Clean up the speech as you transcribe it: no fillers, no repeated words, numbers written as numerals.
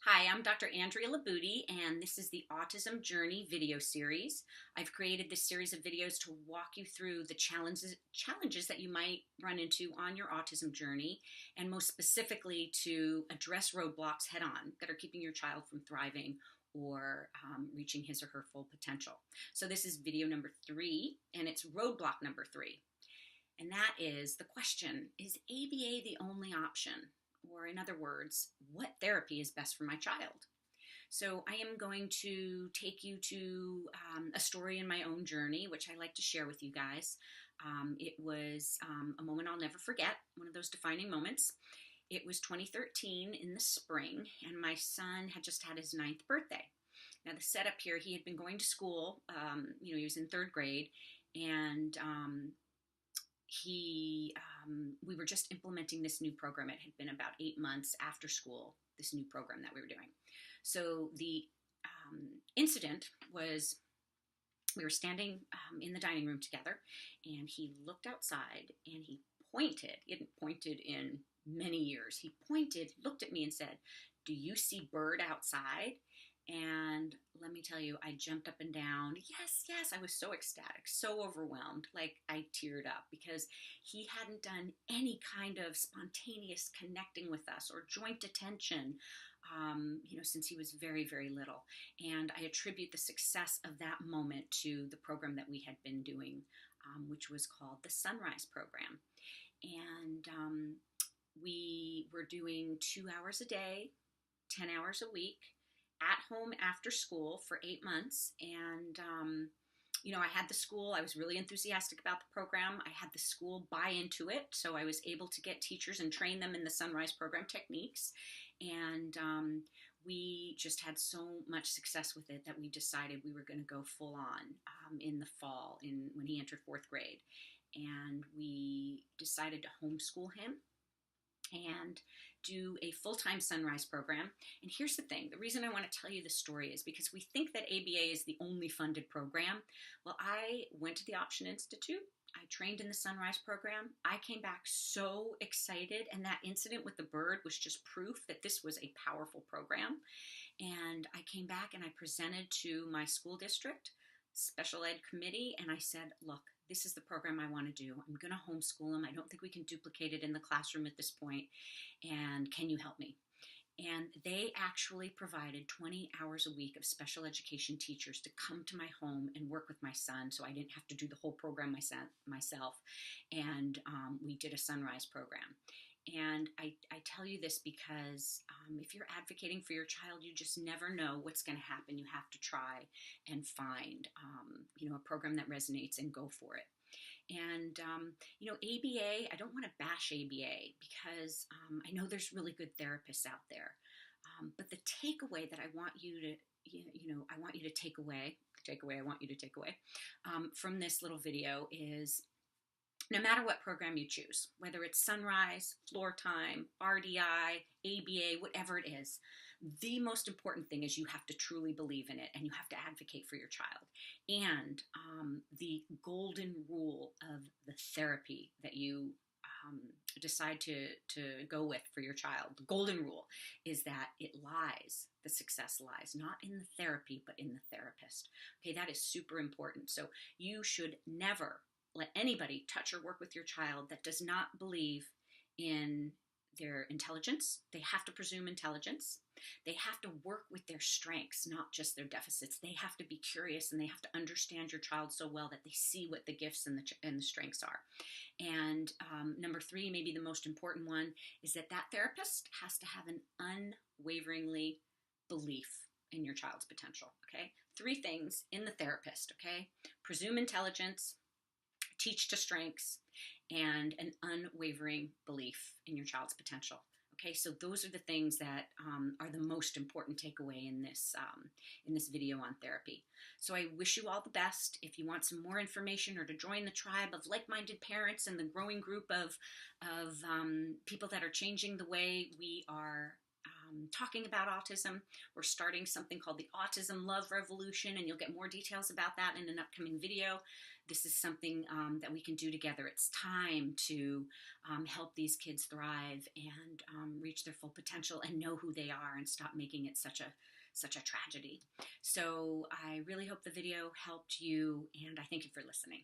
Hi, I'm Dr. Andrea Labuti, and this is the Autism Journey video series. I've created this series of videos to walk you through the challenges that you might run into on your autism journey, and most specifically to address roadblocks head on that are keeping your child from thriving or reaching his or her full potential. So this is video number 3, and it's roadblock number 3. And that is the question, is ABA the only option? Or in other words, what therapy is best for my child? So I am going to take you to a story in my own journey, which I like to share with you guys. It was a moment I'll never forget, one of those defining moments. It was 2013 in the spring, and my son had just had his 9th birthday. Now the setup here, he had been going to school, he was in 3rd grade, and we were just implementing this new program. It had been about 8 months after school, this new program that we were doing. So the incident was, we were standing in the dining room together, and he looked outside and he pointed. He hadn't pointed in many years. He pointed, looked at me and said, "Do you see bird outside?" And let me tell you, I jumped up and down. Yes, yes, I was so ecstatic, so overwhelmed, like I teared up because he hadn't done any kind of spontaneous connecting with us or joint attention, since he was very, very little. And I attribute the success of that moment to the program that we had been doing, which was called the Sunrise Program. And we were doing 2 hours a day, 10 hours a week, at home after school for 8 months. And, I had the school. I was really enthusiastic about the program. I had the school buy into it. So I was able to get teachers and train them in the Sunrise Program techniques. And we just had so much success with it that we decided we were going to go full on in the fall when he entered 4th grade. And we decided to homeschool him and do a full-time Sunrise program. And here's the thing, the reason I want to tell you this story is because we think that ABA is the only funded program. Well, I went to the Option Institute. I trained in the Sunrise program. I came back so excited, and that incident with the bird was just proof that this was a powerful program. And I came back and I presented to my school district special ed committee, and I said, look, this is the program I want to do. I'm going to homeschool him. I don't think we can duplicate it in the classroom at this point. And can you help me? And they actually provided 20 hours a week of special education teachers to come to my home and work with my son, so I didn't have to do the whole program myself. And we did a Sunrise program. And I tell you this because if you're advocating for your child, you just never know what's going to happen. You have to try and find, a program that resonates and go for it. And, ABA, I don't want to bash ABA because I know there's really good therapists out there. But the takeaway that I want you to take away from this little video is, no matter what program you choose, whether it's Sunrise, Floor Time, RDI, ABA, whatever it is, the most important thing is you have to truly believe in it and you have to advocate for your child. And the golden rule of the therapy that you decide to go with for your child, the golden rule is that the success lies not in the therapy, but in the therapist. Okay, that is super important. So you should never let anybody touch or work with your child that does not believe in their intelligence. They have to presume intelligence. They have to work with their strengths, not just their deficits. They have to be curious, and they have to understand your child so well that they see what the gifts and the strengths are. And number 3, maybe the most important one, is that therapist has to have an unwaveringly belief in your child's potential. Okay, 3 things in the therapist. Okay, presume intelligence, teach to strengths, and an unwavering belief in your child's potential. Okay, so those are the things that are the most important takeaway in this video on therapy. So I wish you all the best. If you want some more information or to join the tribe of like-minded parents and the growing group of people that are changing the way we are talking about autism. We're starting something called the Autism Love Revolution, and you'll get more details about that in an upcoming video. This is something that we can do together. It's time to help these kids thrive and reach their full potential and know who they are and stop making it such a tragedy. So I really hope the video helped you, and I thank you for listening.